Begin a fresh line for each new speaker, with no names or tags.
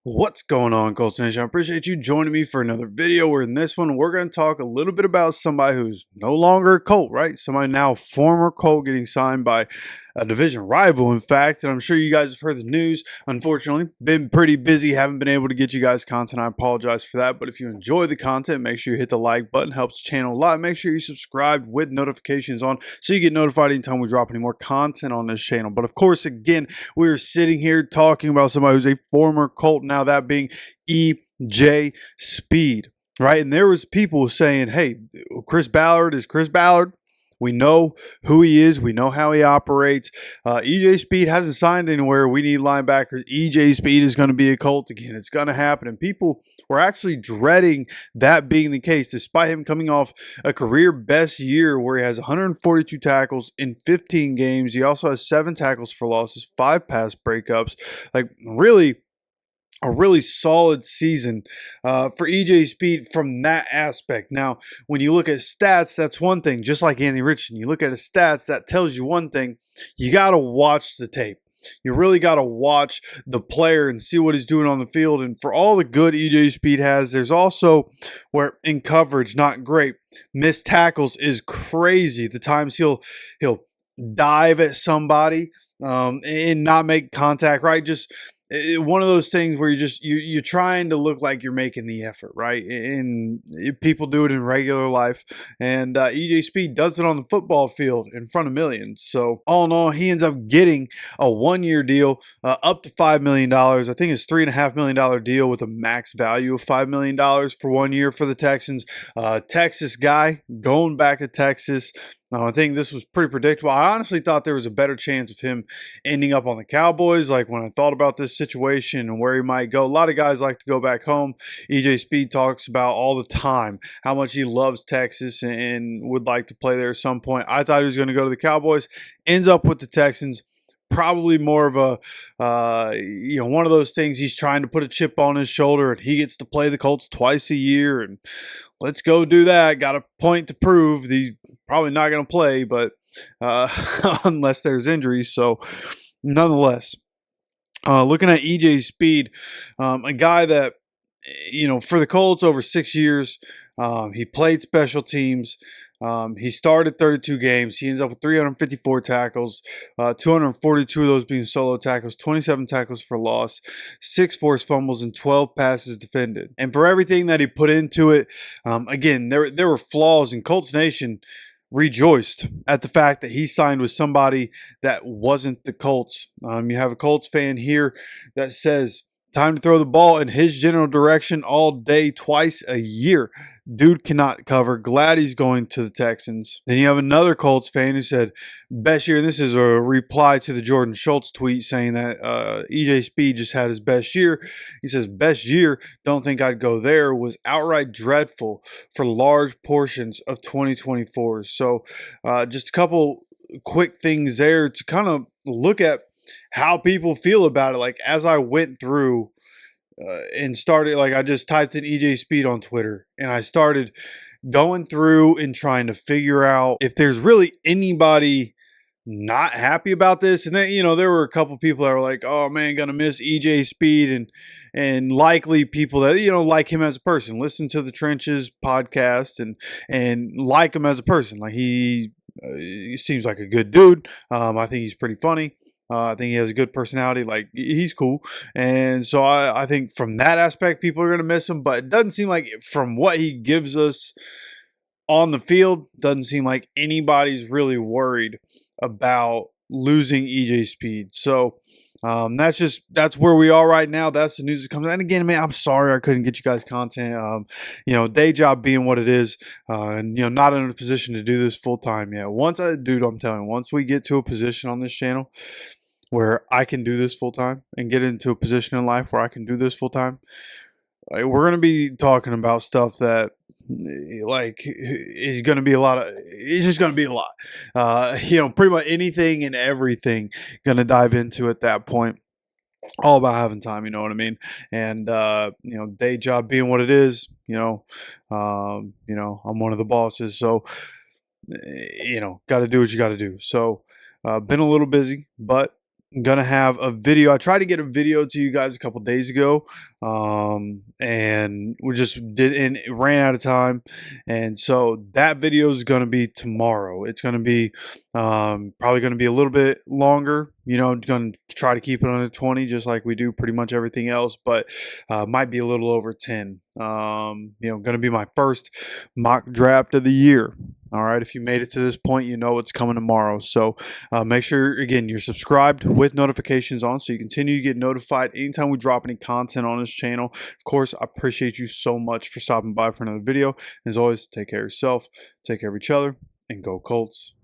What's going on, Colts Nation? I appreciate you joining me for another video where in this one we're going to talk a little bit about somebody who's no longer a Colt, right? Somebody now former Colt getting signed by a division rival, in fact. And I'm sure you guys have heard the news. Unfortunately, been pretty busy, haven't been able to get you guys content. I apologize for that. But if you enjoy the content, make sure you hit the like button. Helps the channel a lot. Make sure you subscribe with notifications on so you get notified anytime we drop any more content on this channel. But of course, again, we're sitting here talking about somebody who's a former Colt, now that being EJ Speed, right? And there was people saying, hey, Chris Ballard is Chris Ballard. We know who he is. We know how he operates. EJ Speed hasn't signed anywhere. We need linebackers. EJ Speed is going to be a Colt again. It's going to happen. And people were actually dreading that being the case, despite him coming off a career best year where he has 142 tackles in 15 games. He also has 7 tackles for losses, 5 pass breakups. Like, really, a really solid season for EJ Speed from that aspect. Now, when you look at stats, that's one thing. Just like Anthony Richardson, you look at his stats, that tells you one thing. You got to watch the tape. You really got to watch the player and see what he's doing on the field. And for all the good EJ Speed has, there's also where in coverage, not great. Missed tackles is crazy. The times he'll dive at somebody and not make contact, right? Just one of those things where you're trying to look like you're making the effort, right? And people do it in regular life, and EJ Speed does it on the football field in front of millions. So all in all, he ends up getting a 1-year deal up to $5 million. I think it's $3.5 million deal with a max value of $5 million for 1 year for the Texans. Texas guy going back to Texas. I think this was pretty predictable. I honestly thought there was a better chance of him ending up on the Cowboys. Like when I thought about this situation and where he might go, a lot of guys like to go back home. EJ Speed talks about all the time how much he loves Texas and would like to play there at some point. I thought he was going to go to the Cowboys. Ends up with the Texans. Probably more of a, one of those things. He's trying to put a chip on his shoulder, and he gets to play the Colts twice a year. And let's go do that. Got a point to prove. He's probably not going to play, but unless there's injuries. So, nonetheless, looking at EJ Speed, a guy that for the Colts over 6 years, he played special teams. He started 32 games. He ends up with 354 tackles, 242 of those being solo tackles, 27 tackles for loss, 6 forced fumbles, and 12 passes defended. And for everything that he put into it, again, there were flaws, and Colts Nation rejoiced at the fact that he signed with somebody that wasn't the Colts. You have a Colts fan here that says, time to throw the ball in his general direction all day, twice a year. Dude cannot cover. Glad he's going to the Texans. Then you have another Colts fan who said, best year. And this is a reply to the Jordan Schultz tweet saying that EJ Speed just had his best year. He says, best year, don't think I'd go there, was outright dreadful for large portions of 2024. So just a couple quick things there to kind of look at how people feel about it. Like as I went through and started, like I just typed in EJ Speed on Twitter and I started going through and trying to figure out if there's really anybody not happy about this. And then, there were a couple people that were like, oh man, gonna miss EJ Speed, and likely people that, like him as a person, listen to the Trenches podcast and like him as a person. Like he seems like a good dude. I think he's pretty funny. I think he has a good personality. Like, he's cool. And so I think from that aspect, people are going to miss him. But it doesn't seem like, from what he gives us on the field, doesn't seem like anybody's really worried about losing EJ Speed. So that's where we are right now. That's the news that comes out. And again, man, I'm sorry I couldn't get you guys content. Day job being what it is, and not in a position to do this full time yet. I'm telling you, once we get to a position on this channel where I can do this full time and get into a position in life where I can do this full time, we're gonna be talking about stuff that is going to be a lot of, it's just going to be a lot, pretty much anything and everything going to dive into at that point. All about having time, you know what I mean? And, day job being what it is, I'm one of the bosses. So, got to do what you got to do. So, been a little busy, but gonna have a video. I tried to get a video to you guys a couple days ago, and we just did, and it ran out of time. And so that video is gonna be tomorrow. It's gonna be probably gonna be a little bit longer. You know, gonna try to keep it under 20, just like we do pretty much everything else, but might be a little over 10. You know, gonna be my first mock draft of the year. All right, if you made it to this point, you know what's coming tomorrow. So make sure, again, you're subscribed with notifications on so you continue to get notified anytime we drop any content on this channel. Of course, I appreciate you so much for stopping by for another video. As always, take care of yourself, take care of each other, and go Colts.